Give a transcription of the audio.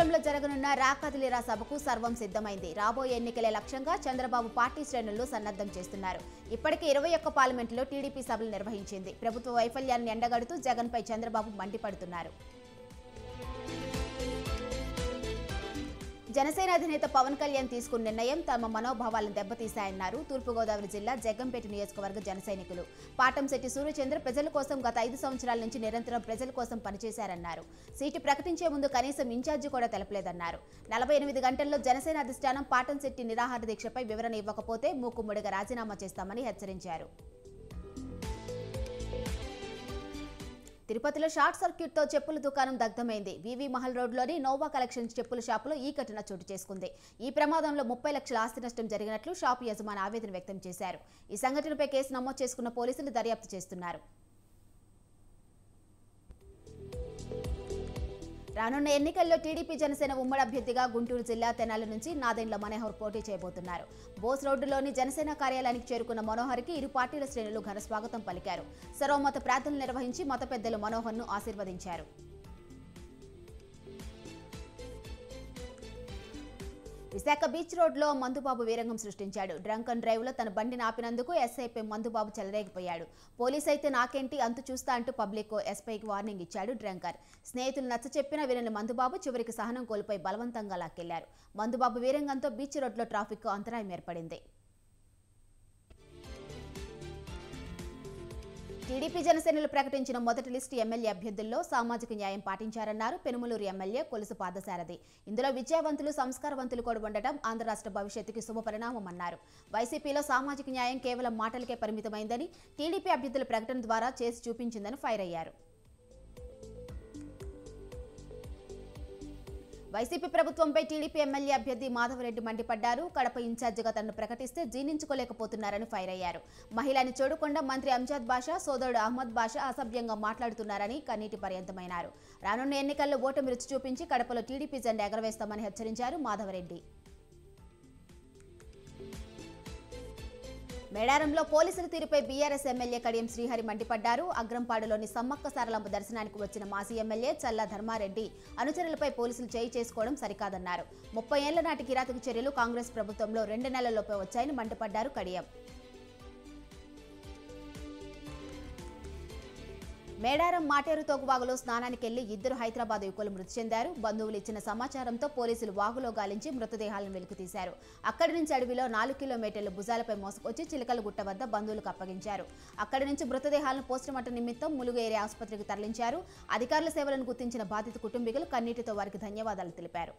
భద్రాచలంలో జరగనున్న రాకదిలిరా సభకు సర్వం సిద్ధమైంది. రాబోయే ఎన్నికలే లక్ష్యంగా చంద్రబాబు పార్టీ శ్రేణులు సన్నద్ధం చేస్తున్నారు. ఇప్పటికే 21 పార్లమెంటులో టీడీపీ సభలు నిర్వహించింది. ప్రభుత్వ వైఫల్యాన్ని ఎండగడుతూ జగన్పై చంద్రబాబు మండిపడుతున్నారు. జనసేన అధినేత పవన్ కళ్యాణ్ తీసుకున్న నిర్ణయం తమ మనోభావాలను దెబ్బతీశాయన్నారు. తూర్పుగోదావరి జిల్లా జగ్గంపేట నియోజకవర్గ జన సైనికులు పాటంశెట్టి సూర్యచంద్ర ప్రజల కోసం గత 5 సంవత్సరాల నుంచి నిరంతరం ప్రజల కోసం పనిచేశారన్నారు. సీటు ప్రకటించే ముందు కనీసం ఇన్ఛార్జి కూడా తెలపలేదన్నారు. 48 గంటల్లో జనసేన అధిష్టానం పాటంశెట్టి నిరాహార దీక్షపై వివరణ ఇవ్వకపోతే మూకుమ్మడిగా రాజీనామా చేస్తామని హెచ్చరించారు. తిరుపతిలో షార్ట్ సర్క్యూట్ తో చెప్పుల దుకాణం దగ్ధమైంది. వివి మహల్ రోడ్లోని నోవా కలెక్షన్స్ చెప్పుల షాపులో ఈ ఘటన చోటు చేసుకుంది. ఈ ప్రమాదంలో 30 లక్షల ఆస్తి నష్టం జరిగినట్లు షాపు యజమాని ఆవేదన వ్యక్తం చేశారు. ఈ సంఘటనపై కేసు నమోదు చేసుకున్న పోలీసులు దర్యాప్తు చేస్తున్నారు. రానున్న ఎన్నికల్లో టీడీపీ జనసేన ఉమ్మడి అభ్యర్థిగా గుంటూరు జిల్లా తెనాలి నుంచి నాదెండ్ల మనోహర్ పోటీ చేయబోతున్నారు. బోస్ రోడ్డులోని జనసేన కార్యాలయానికి చేరుకున్న మనోహర్కి ఇరు పార్టీల శ్రేణులు ఘన స్వాగతం పలికారు. సర్వమత ప్రార్థనలు నిర్వహించి మత పెద్దలు మనోహర్ను ఆశీర్వదించారు. విశాఖ బీచ్ రోడ్లో మందుబాబు వీరంగం సృష్టించాడు. డ్రంక్ అండ్ డ్రైవ్ లో తన బండిని ఆపినందుకు ఎస్ఐపై మందుబాబు చెలరేగిపోయాడు. పోలీస్ అయితే నాకేంటి అంతు చూస్తా అంటూ పబ్లిక్ ఎస్ఐకి వార్నింగ్ ఇచ్చాడు డ్రంకర్. స్నేహితులు నచ్చ చెప్పినా వినని మందుబాబు చివరికి సహనం కోల్పోయి బలవంతంగా లాక్కెళ్లారు. మందుబాబు వీరంగంతో బీచ్ రోడ్లో ట్రాఫిక్ అంతరాయం ఏర్పడింది. టీడీపీ జనసేనలు ప్రకటించిన మొదటి లిస్టు ఎమ్మెల్యే అభ్యర్థుల్లో సామాజిక న్యాయం పాటించారన్నారు పెనుమలూరు ఎమ్మెల్యే కొలుసు పాదసారథి. ఇందులో విద్యావంతులు సంస్కారవంతులు కూడా ఉండటం ఆంధ్ర రాష్ట్ర భవిష్యత్తుకి శుభపరిణామమన్నారు. వైసీపీలో సామాజిక న్యాయం కేవలం మాటలకే పరిమితమైందని టీడీపీ అభ్యర్థుల ప్రకటన ద్వారా చేసి చూపించిందని ఫైర్ అయ్యారు. వైసీపీ ప్రభుత్వంపై టీడీపీ ఎమ్మెల్యే అభ్యర్థి మాధవరెడ్డి మండిపడ్డారు. కడప ఇన్ఛార్జిగా తనను ప్రకటిస్తే జీర్ణించుకోలేకపోతున్నారని ఫైర్ అయ్యారు. మహిళని చూడకుండా మంత్రి అంజాద్ బాషా సోదరుడు అహ్మద్ బాషా అసభ్యంగా మాట్లాడుతున్నారని కన్నీటి పర్యంతమన్నారు. రానున్న ఎన్నికల్లో ఓటమి రుచి చూపించి కడపలో టీడీపీ జెండా ఎగరవేస్తామని హెచ్చరించారు మాధవరెడ్డి. మేడారంలో పోలీసుల తీరుపై బీఆర్ఎస్ ఎమ్మెల్యే కడియం శ్రీహరి మండిపడ్డారు. అగ్రంపాడులోని సమ్మక్క సారలమ్మ దర్శనానికి వచ్చిన మాజీ ఎమ్మెల్యే చల్లా ధర్మారెడ్డి అనుచరులపై పోలీసులు చేయి చేసుకోవడం సరికాదన్నారు. 30 ఏళ్ల నాటి కిరాతక చర్యలు కాంగ్రెస్ ప్రభుత్వంలో 2 నెలల్లోపే వచ్చాయని మండిపడ్డారు కడియం. మేడారం మాటేరు తోగువాగులో స్నానానికి వెళ్లి 2 హైదరాబాద్ యువకులు మృతి చెందారు. బంధువులు ఇచ్చిన సమాచారంతో పోలీసులు వాగులో గాలించి మృతదేహాలను వెలికితీశారు. అక్కడి నుంచి అడవిలో 4 కిలోమీటర్లు భుజాలపై మోసుకొచ్చి చిలకలగుట్ట వద్ద బంధువులకు అప్పగించారు. అక్కడి నుంచి మృతదేహాలను పోస్టుమార్టం నిమిత్తం ములుగు ఏరియా ఆసుపత్రికి తరలించారు. అధికారుల సేవలను గుర్తించిన బాధిత కుటుంబీకులు కన్నీటితో వారికి ధన్యవాదాలు తెలిపారు.